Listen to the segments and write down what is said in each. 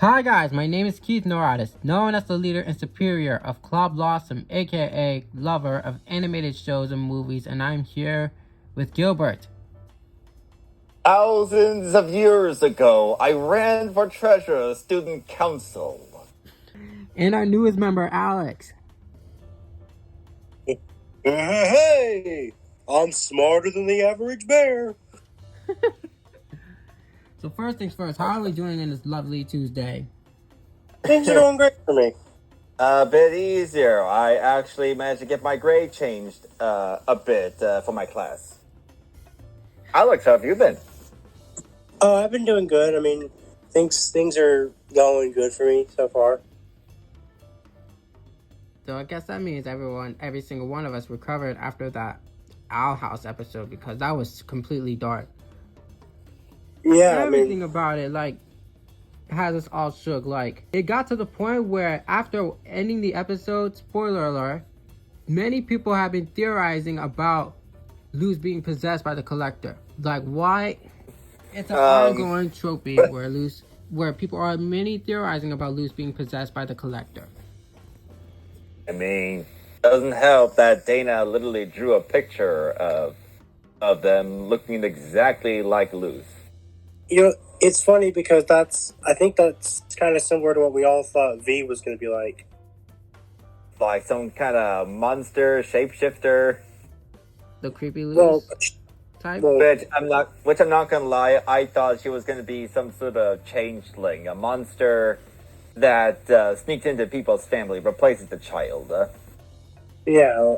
Hi guys, my name is Keith Noratis, known as the leader and superior of Club LASM, aka lover of animated shows and movies, and I'm here with Gilbert. Thousands of years ago, I ran for treasurer student council. And our newest member, Alex. Hey, I'm smarter than the average bear. So first things first, how are we doing in this lovely Tuesday? Things are going great for me. A bit easier. I actually managed to get my grade changed a bit for my class. Alex, how have you been? I've been doing good. I mean, things are going good for me so far. So I guess that means every single one of us recovered after that Owl House episode, because that was completely dark. Yeah, Everything about it, has us all shook. It got to the point where after ending the episode, spoiler alert, many people have been theorizing about Luz being possessed by the Collector. Why? It's an ongoing trope where people are many theorizing about Luz being possessed by the Collector. I mean, doesn't help that Dana literally drew a picture of them looking exactly like Luz. You know, it's funny because I think that's kind of similar to what we all thought V was going to be like. Like some kind of monster, shapeshifter. The creepy Luz type? Which I'm not gonna lie, I thought she was gonna be some sort of changeling, a monster that sneaks into people's family, replaces the child. Yeah,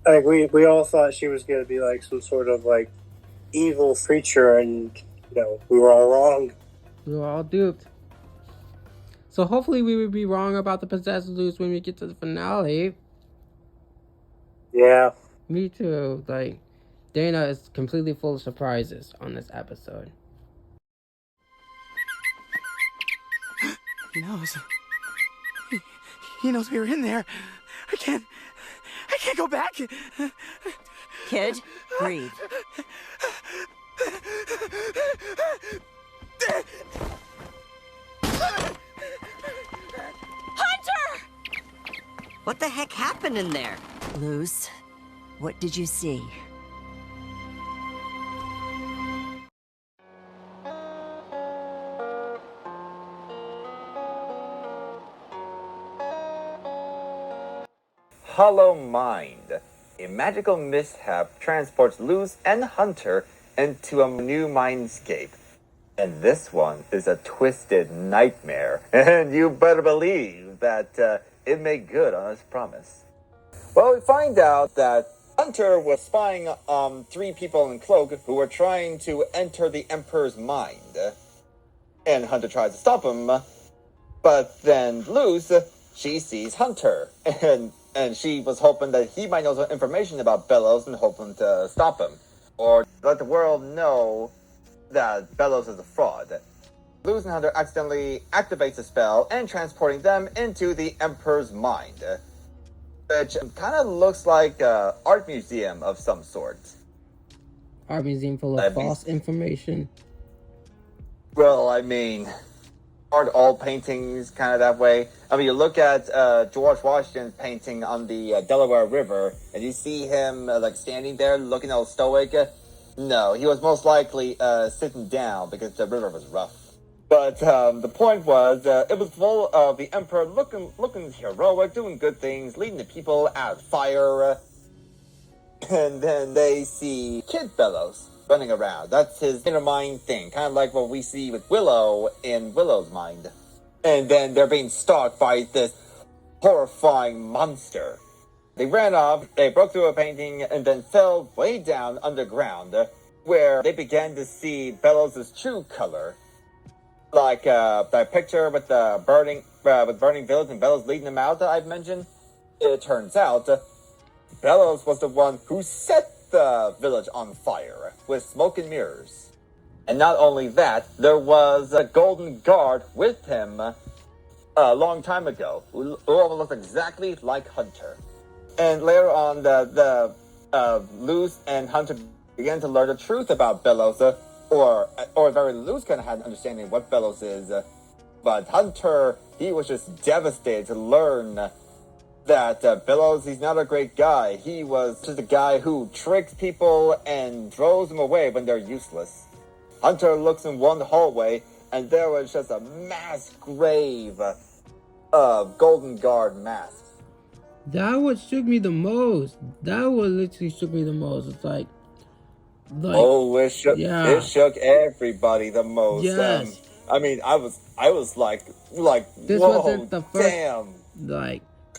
we all thought she was going to be like some sort of like evil creature, and we were all wrong. We were all duped. So hopefully we will be wrong about the possessed Luz when we get to the finale. Yeah. Me too. Dana is completely full of surprises on this episode. He knows. He knows we were in there. I can't go back. Kid, breathe. Hunter! What the heck happened in there? Luz, what did you see? Hollow Mind. A magical mishap transports Luz and Hunter into a new mindscape. And this one is a twisted nightmare. And you better believe that it made good on its promise. Well, we find out that Hunter was spying on 3 people in cloak who were trying to enter the Emperor's mind. And Hunter tries to stop him. But then Luz, she sees Hunter. And she was hoping that he might know some information about Bellows and hoping to stop him. Or let the world know that Bellows is a fraud. Luz and Hunter accidentally activates the spell and transporting them into the Emperor's mind. Which kind of looks like an art museum of some sort. Art museum full of false information. Well, I mean, aren't all paintings kind of that way? I mean, you look at George Washington's painting on the Delaware River, and you see him standing there looking all stoic. No, he was most likely sitting down because the river was rough. But the point was, it was full of the Emperor looking heroic, doing good things, leading the people out of fire. And then they see Kid Bellows running around. That's his inner mind thing, kind of like what we see with Willow in Willow's mind. And then they're being stalked by this horrifying monster. They ran off, they broke through a painting, and then fell way down underground, where they began to see Bellows' true color. Like that picture with the burning village and Bellows leading them out that I've mentioned. It turns out Bellows was the one who set the village on fire with smoke and mirrors. And not only that, there was a golden guard with him a long time ago who looked exactly like Hunter. And later on, the Luz and Hunter began to learn the truth about Bellows, or very Luz kind of had an understanding of what Bellows is But Hunter, he was just devastated to learn that Bellows, he's not a great guy. He was just a guy who tricks people and throws them away when they're useless. Hunter looks in one hallway, and there was just a mass grave of Golden Guard masks. That what shook me the most. That what literally shook me the most. It's like oh, it shook everybody the most. Yes. I mean, I was like, This whoa, wasn't the first. damn.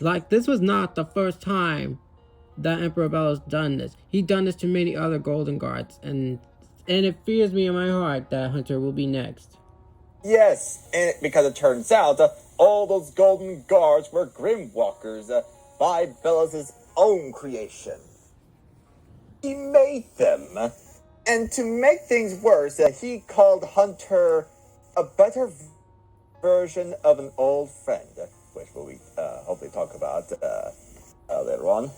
Like this was not the first time that Emperor Bellows done this. He done this to many other Golden Guards, and it fears me in my heart that Hunter will be next. Yes, and because it turns out all those Golden Guards were Grimwalkers by Bellows' own creation. He made them, and to make things worse, he called Hunter a better version of an old friend, which we'll hopefully talk about later on.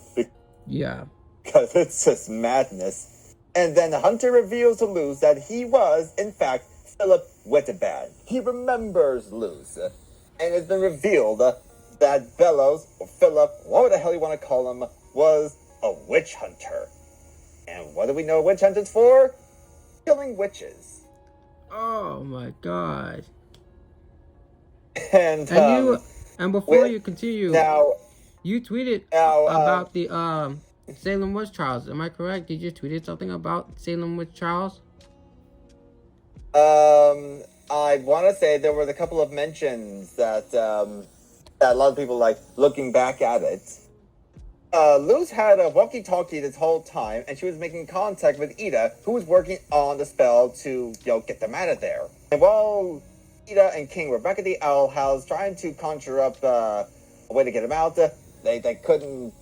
Yeah. Because it's just madness. And then Hunter reveals to Luz that he was, in fact, Philip Wittenband. He remembers Luz. And it's been revealed that Bellows, or Philip, whatever the hell you want to call him, was a witch hunter. And what do we know witch hunters for? Killing witches. Oh my god. And before you continue, now you tweeted about the Salem witch trials. Am I correct? Did you tweeted something about Salem witch trials? I want to say there were a couple of mentions that that a lot of people like looking back at it. Luz had a walkie-talkie this whole time, and she was making contact with Ida, who was working on the spell to, get them out of there. And while Ida and King were back at the Owl House trying to conjure up a way to get them out, they couldn't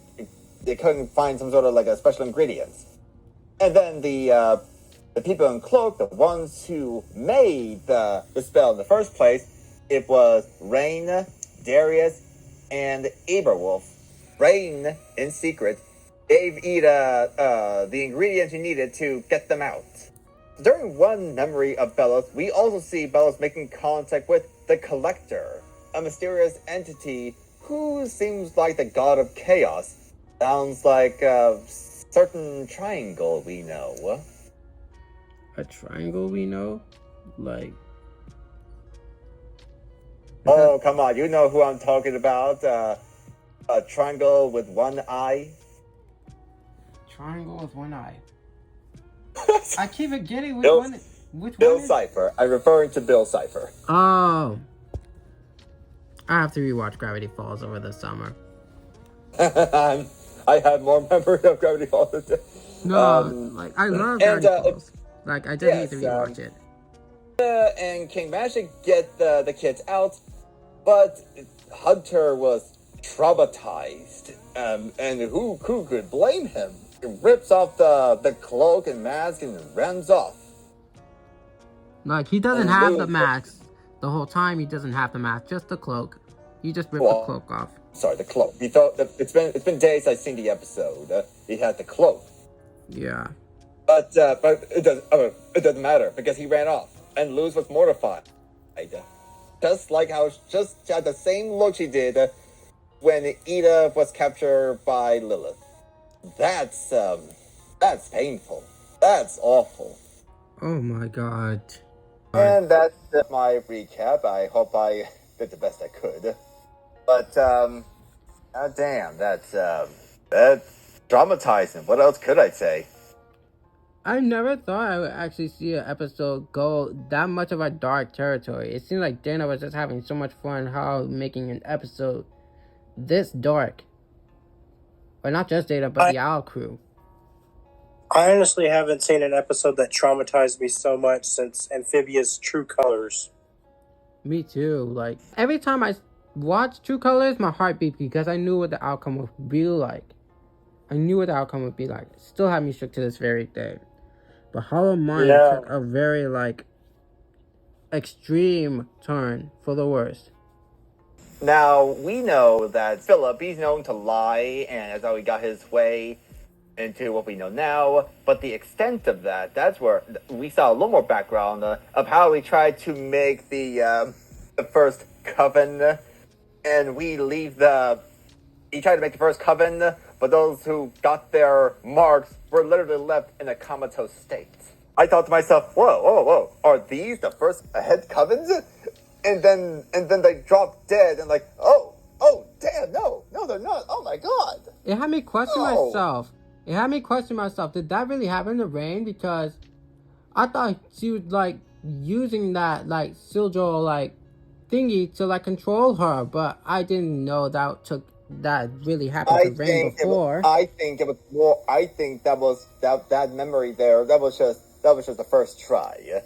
find some sort of like a special ingredients. And then the people in Cloak, the ones who made the spell in the first place, it was Rain, Darius, and Aberwolf. Rain, in secret, gave Ida the ingredients he needed to get them out. During one memory of Bellows, we also see Bellows making contact with the Collector, a mysterious entity who seems like the god of chaos. Sounds like a certain triangle we know. A triangle we know? Like... Oh, come on, you know who I'm talking about. A triangle with one eye. Triangle with one eye. I keep forgetting which Bill, one. Which Bill one? Is... Cipher. I'm referring to Bill Cipher. Oh. I have to rewatch Gravity Falls over the summer. I have more memory of Gravity Falls. No, I love Gravity Falls. I just need to rewatch it. And King managed to get the kids out, but Hunter was traumatized. And who could blame him? He rips off the cloak and mask and runs off. He doesn't have the mask. The whole time he doesn't have the mask, just the cloak. He just ripped the cloak off. Sorry, the cloak. He thought that it's been days I've seen the episode. He had the cloak. Yeah. But it doesn't matter because he ran off and Luz was mortified. Just like how just had the same look she did when Ida was captured by Lilith. That's painful. That's awful. Oh my god. And that's my recap. I hope I did the best I could. But damn, that's traumatizing. What else could I say? I never thought I would actually see an episode go that much of a dark territory. It seemed like Dana was just having so much fun making an episode this dark. But not just Dana, but the Owl crew. I honestly haven't seen an episode that traumatized me so much since Amphibia's True Colors. Me too. Every time I watched True Colors, my heart beat because I knew what the outcome would be like. It still had me shook to this very day. But Hollow Mind took a very, extreme turn for the worst. Now, we know that Philip, he's known to lie, and that's how he got his way into what we know now. But the extent of that's where we saw a little more background of how he tried to make the the first coven, and we leave the. He tried to make the first coven, but those who got their marks were literally left in a comatose state. I thought to myself, whoa, are these the first head covens? And then they dropped dead, and like, oh, damn, no, they're not. Oh my god. It had me question No. myself. Did that really happen to Rain? Because I thought she was like using that like sigil like thingy to like control her, but I didn't know that really happened to Rain before. I think it was more. I think that memory there. That was just the first try.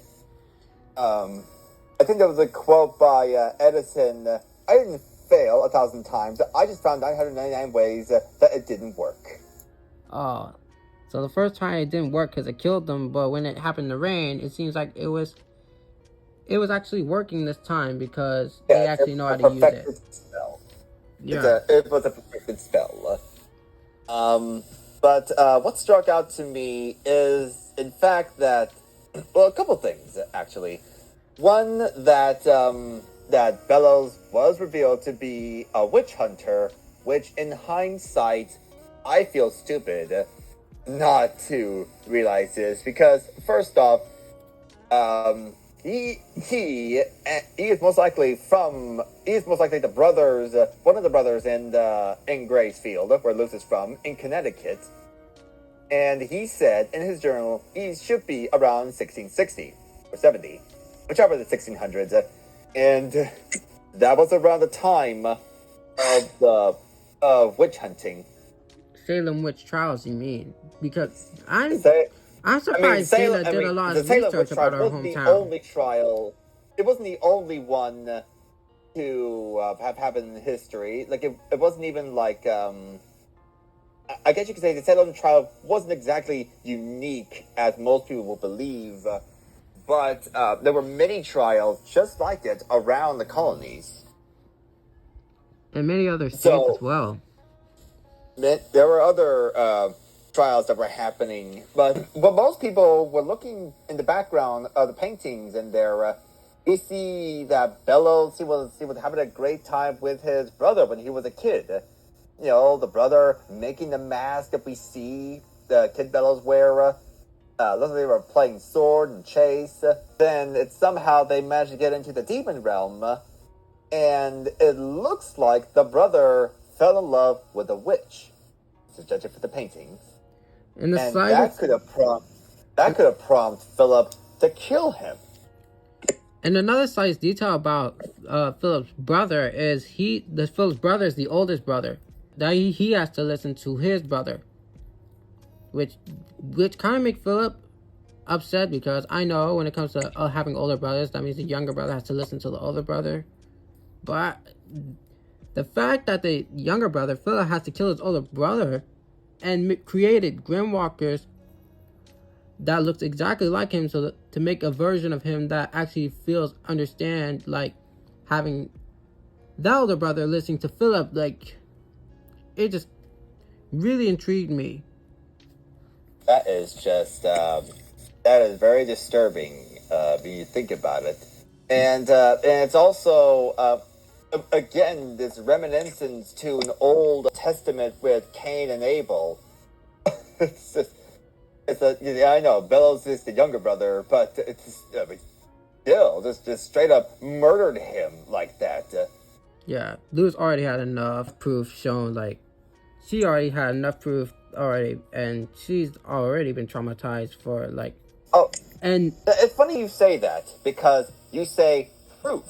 I think there was a quote by Edison. I didn't fail 1,000 times. I just found 999 ways that it didn't work. Oh, so the first time it didn't work because it killed them, but when it happened to Rain, it seems like it was actually working this time because they actually know how to use it. Spell. Yeah. It was a perfected spell. But what struck out to me is, in fact, that a couple things actually. One, that Bellows was revealed to be a witch hunter, which in hindsight, I feel stupid not to realize this, because first off, he is most likely the brothers, one of the brothers in Gracefield, where Luce is from, in Connecticut. And he said in his journal he should be around 1660 or 70. Whichever the 1600s, and that was around the time of witch hunting. Salem witch trials, you mean? Because I'm surprised Salem did a lot of research about our hometown. It wasn't the only one to have happened in history. Like it wasn't even like I guess you could say the Salem trial wasn't exactly unique as most people will believe. But there were many trials just like it around the colonies. And many other states as well. There were other trials that were happening. But most people were looking in the background of the paintings, and there we see that Bellows, he was having a great time with his brother when he was a kid. You know, the brother making the mask that we see the Kid Bellows wear. Looks like they were playing sword and chase. Then somehow they managed to get into the demon realm, and it looks like the brother fell in love with a witch, to judge it for the paintings. And that could have prompted Philip to kill him. And another slight detail about Philip's brother is Philip's brother is the oldest brother. That he has to listen to his brother. Which kind of make Philip upset, because I know when it comes to having older brothers, that means the younger brother has to listen to the older brother. But the fact that the younger brother, Philip, has to kill his older brother and created Grimwalkers that looks exactly like him, so to make a version of him that actually understand, like having the older brother listening to Philip, like it just really intrigued me. That is just that is very disturbing when you think about it, and it's also again this reminiscence to an Old Testament with Cain and Abel. I know Bellows is the younger brother, but still just straight up murdered him like that. Yeah, Luz already had enough proof shown, like she already had enough proof already, and she's already been traumatized for like. Oh, and it's funny you say that, because you say proof.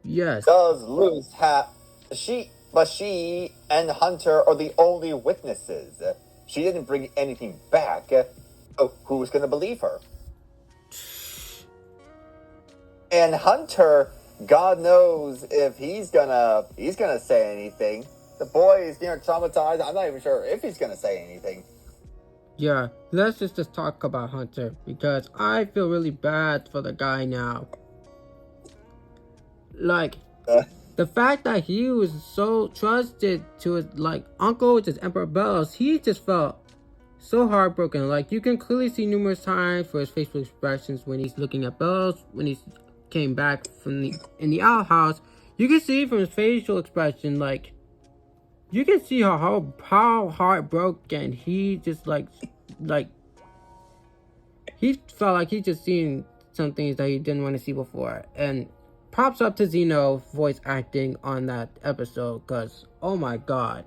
Yes. Does Luz have she and Hunter are the only witnesses. She didn't bring anything back. So who's gonna believe her? And Hunter, God knows if he's gonna say anything. The boy is traumatized. I'm not even sure if he's gonna say anything. Yeah, let's just talk about Hunter, because I feel really bad for the guy now. Like, the fact that he was so trusted to his uncle, which is Emperor Bellows, he just felt so heartbroken. Like, you can clearly see numerous times for his facial expressions when he's looking at Bellows, when he's came back from in the outhouse, you can see from his facial expression, like, you can see how heartbroken he just like he felt like he just seen some things that he didn't want to see before. And props up to Zeno voice acting on that episode, because oh my god,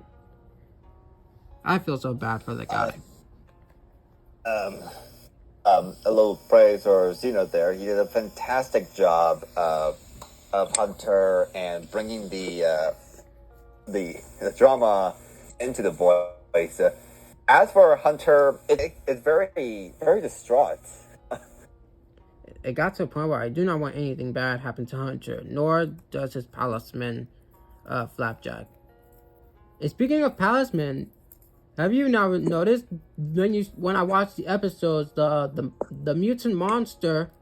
I feel so bad for the guy. A little praise for Zeno there. He did a fantastic job of Hunter and bringing the drama into the voice. As for Hunter, it's very, very distraught. It got to a point where I do not want anything bad happen to Hunter, nor does his palisman, Flapjack. And speaking of palisman, have you now noticed when I watched the episodes, the mutant monster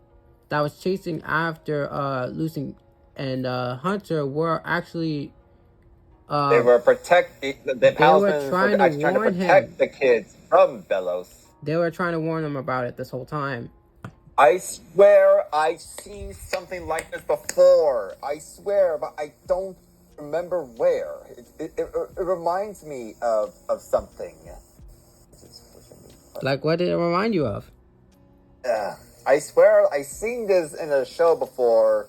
that was chasing after Lucy and Hunter were actually They were protecting the Palismans trying were to trying to warn protect him. the kids from Bellows. They were trying to warn him about it this whole time. I swear I've seen something like this before. I swear, but I don't remember where. It reminds me of something. Like, what did it remind you of? I swear I've seen this in a show before.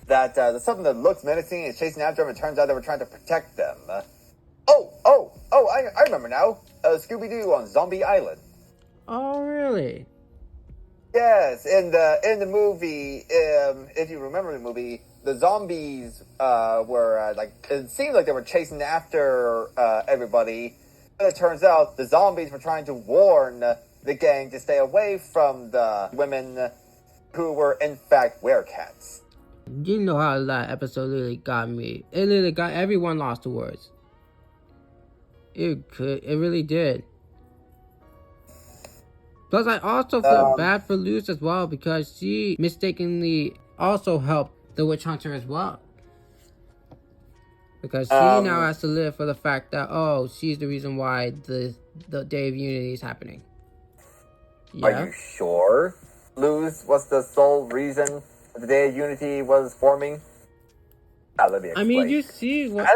That there's something that looks menacing and is chasing after them, and it turns out they were trying to protect them. I remember now. Scooby-Doo on Zombie Island. Oh, really? Yes, in the movie, if you remember the movie, the zombies were it seemed like they were chasing after everybody. But it turns out the zombies were trying to warn the gang to stay away from the women who were in fact werecats. You know how that episode literally got me. It literally got everyone lost to words. It really did. Plus, I also feel bad for Luz as well, because she mistakenly also helped the witch hunter as well. Because she now has to live for the fact that, oh, she's the reason why the Day of Unity is happening. Yeah? Are you sure Luz was the sole reason the Day of Unity was forming? Let me explain. I mean, you see what...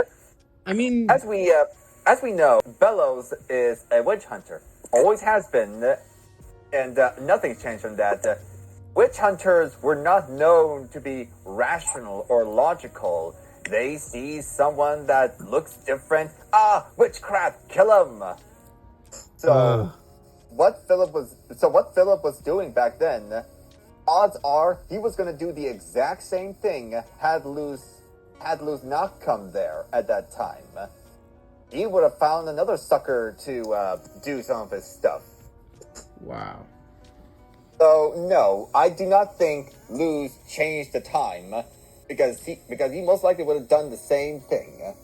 As we know, Bellows is a witch hunter. Always has been. And nothing's changed from that. Witch hunters were not known to be rational or logical. They see someone that looks different. Witchcraft, kill him! So, what Philip was doing back then, odds are he was going to do the exact same thing had Luz not come there at that time. He would have found another sucker to do some of his stuff. Wow. So no, I do not think Luz changed the time because he most likely would have done the same thing.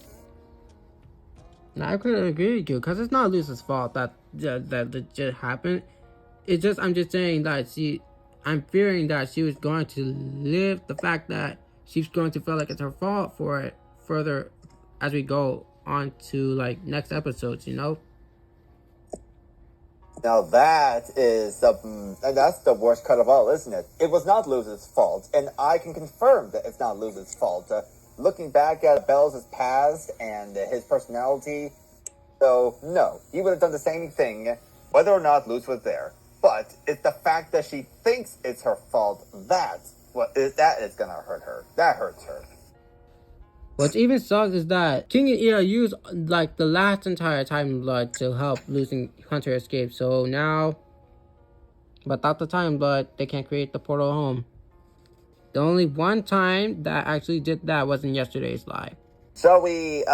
Now, I couldn't agree with you, because it's not Luz's fault that legit happened. It's just, I'm just saying that I'm fearing that she was going to live the fact that she's going to feel like it's her fault for it further as we go on to like next episodes, you know? Now that is and that's the worst cut of all, isn't it? It was not Luz's fault, and I can confirm that it's not Luz's fault. Looking back at Bells' past and his personality, so no, he would have done the same thing whether or not Luz was there. But it's the fact that she thinks it's her fault that is gonna hurt her. That hurts her. What's even sucks is that King and Ira used like the last entire Time Blood to help losing Hunter escape. So now, without the Time Blood, they can't create the portal home. The only one time that actually did that was in yesterday's live. So we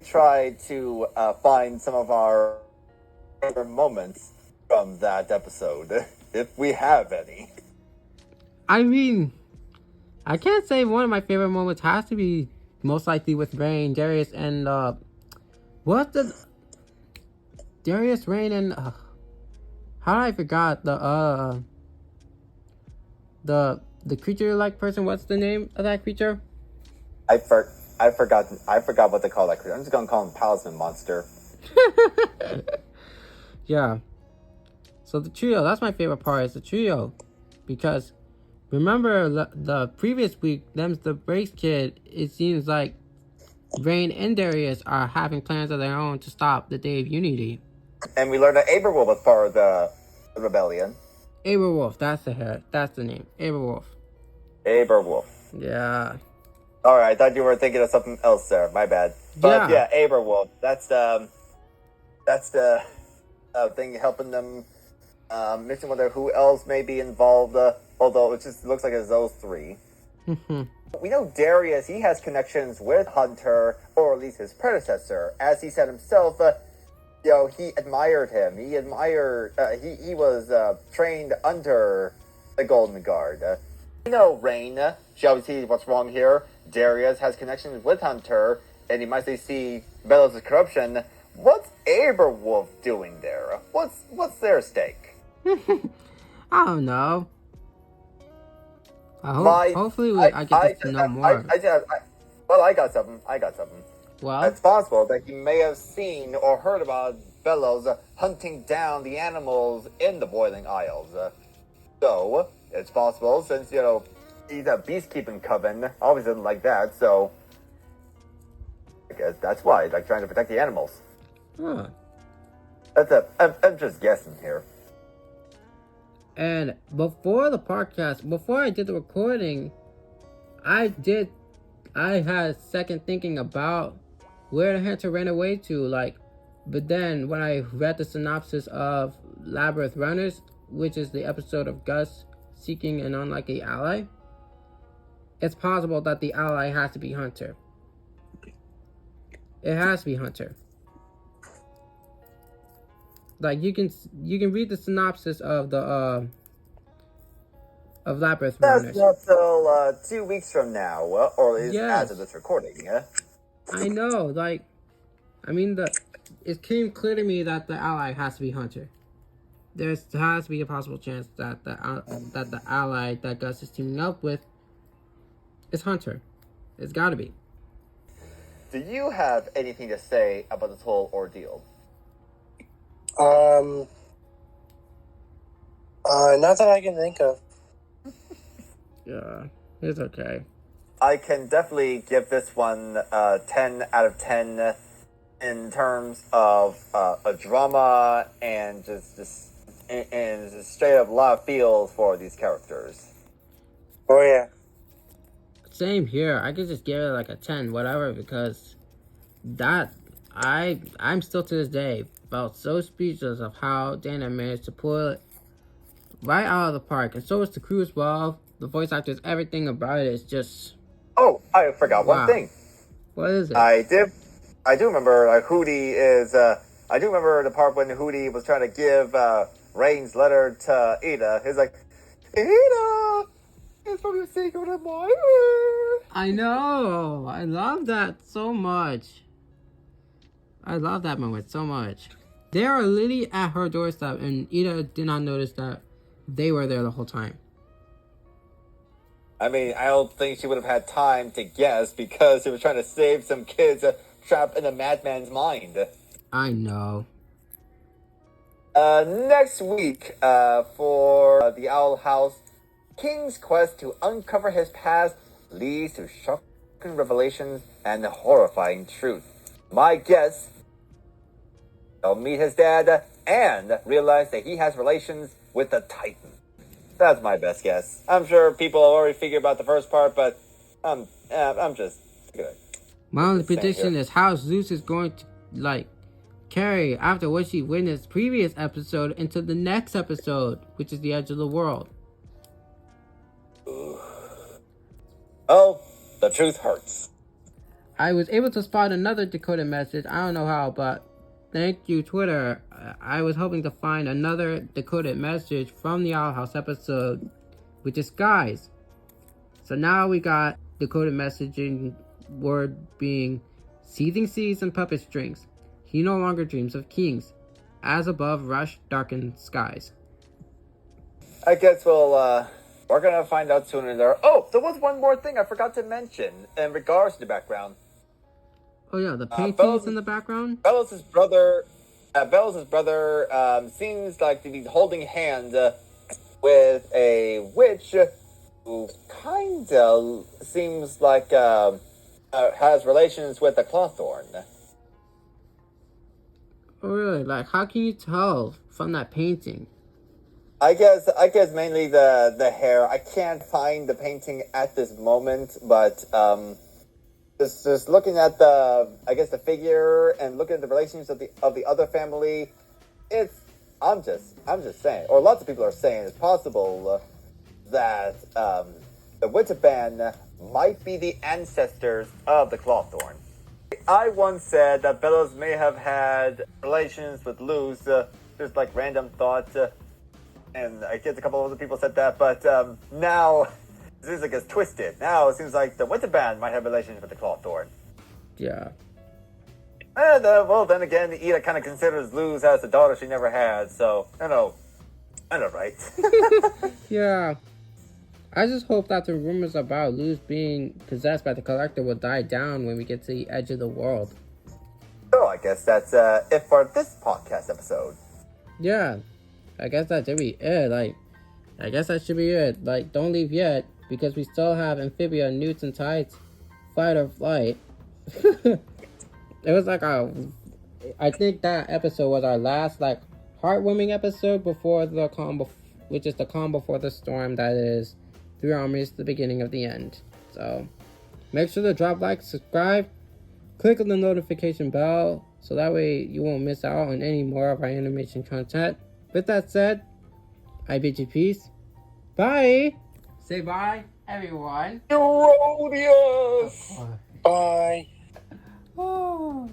try to find some of our favorite moments from that episode, if we have any. I mean, I can't say one of my favorite moments has to be most likely with Rain, Darius, and Darius, Rain, and how did I forgot the creature-like person? What's the name of that creature? I forgot what they call that creature. I'm just gonna call him Palisman Monster. Yeah. So the trio, that's my favorite part, is the trio, because Remember the previous week, them's the Brace Kid. It seems like Rain and Darius are having plans of their own to stop the Day of Unity. And we learned that Aberwolf was part of the rebellion. Aberwolf, that's the name. Aberwolf. Aberwolf. Yeah. Alright, I thought you were thinking of something else there. My bad. But yeah, Aberwolf. That's the thing helping them mixing with who else may be involved. Although it just looks like it's those three. We know Darius, he has connections with Hunter, or at least his predecessor. As he said himself, he admired him. He was trained under the Golden Guard. Rain, shall we see what's wrong here? Darius has connections with Hunter, and he might see Bellows' corruption. What's Aberwolf doing there? What's their stake? I don't know. Hopefully I get to know more. I got something. Well, It's possible that he may have seen or heard about Bellows hunting down the animals in the Boiling Isles. So, it's possible, since, he's a beastkeeping coven, always didn't like that, so I guess that's why he's trying to protect the animals. huh. I'm just guessing here. And before I did the recording, I had second thinking about where the hunter ran away to, but then when I read the synopsis of Labyrinth Runners, which is the episode of Gus seeking an unlikely ally, it's possible that the ally has to be Hunter. It has to be Hunter. You can read the synopsis of the of Labyrinth Runners. That's not till 2 weeks from now, or at least as of this recording. I know, it came clear to me that the ally has to be Hunter. There has to be a possible chance that the ally that Gus is teaming up with is Hunter. It's got to be. Do you have anything to say about this whole ordeal? Not that I can think of. Yeah, it's okay. I can definitely give this one 10 out of 10 in terms of a drama and just straight up lot of feels for these characters. Oh yeah. Same here. I could just give it a 10, whatever, because I'm still to this day felt so speechless of how Dana managed to pull it right out of the park, and so is the crew as well. The voice actors, everything about it is just. Oh, I forgot one thing. What is it? I do remember Hootie is. I do remember the part when Hootie was trying to give Rain's letter to Ada. He's like, Ada, it's from your secret admirer. I know. I love that so much. I love that moment so much. They are literally at her doorstep, and Ida did not notice that they were there the whole time. I mean, I don't think she would have had time to guess because she was trying to save some kids trapped in a madman's mind. I know. Next week, for the Owl House, King's quest to uncover his past leads to shocking revelations and horrifying truth. My guess, he'll meet his dad and realize that he has relations with the Titan. That's my best guess. I'm sure people already figured about the first part, but I'm just good. My only prediction is how Zeus is going to carry after what she witnessed previous episode into the next episode, which is the Edge of the World. Oh, the truth hurts. I was able to spot another decoded message. I don't know how, but thank you, Twitter. I was hoping to find another decoded message from the Owl House episode, which is Skies. So now we got decoded messaging word being seething seas and puppet strings. He no longer dreams of kings. As above, rush darkened skies. I guess we're gonna find out sooner there. Oh, there was one more thing I forgot to mention in regards to the background. Oh yeah, the paintings in the background? Bellows' brother seems like to be holding hands with a witch who kinda seems like has relations with the Clawthorn. Oh, really? Like, how can you tell from that painting? I guess mainly the hair. I can't find the painting at this moment, but just looking at the figure and looking at the relations of the other family, I'm just saying, or lots of people are saying it's possible that the Winterban might be the ancestors of the Clawthorn. I once said that Bellows may have had relations with Luz, just like random thought, and I guess a couple other people said that, but now this gets twisted. Now it seems like the Winterban might have relations with the Clawthorn. Yeah. And, well, then again, Ida kind of considers Luz as a daughter she never had, so, I know, right? Yeah. I just hope that the rumors about Luz being possessed by the Collector will die down when we get to the edge of the world. So I guess that's it for this podcast episode. Yeah. I guess that should be it. I guess that should be it. Don't leave yet, because we still have Amphibia, Newts, and Tides. Fight or flight. It was I think that episode was our last, heartwarming episode before the calm, which is the calm before the storm that is Three Armies, the beginning of the end. So, make sure to drop like, subscribe, click on the notification bell, so that way you won't miss out on any more of our animation content. With that said, I bid you peace. Bye! Say bye, everyone. Herodias! Bye. Oh.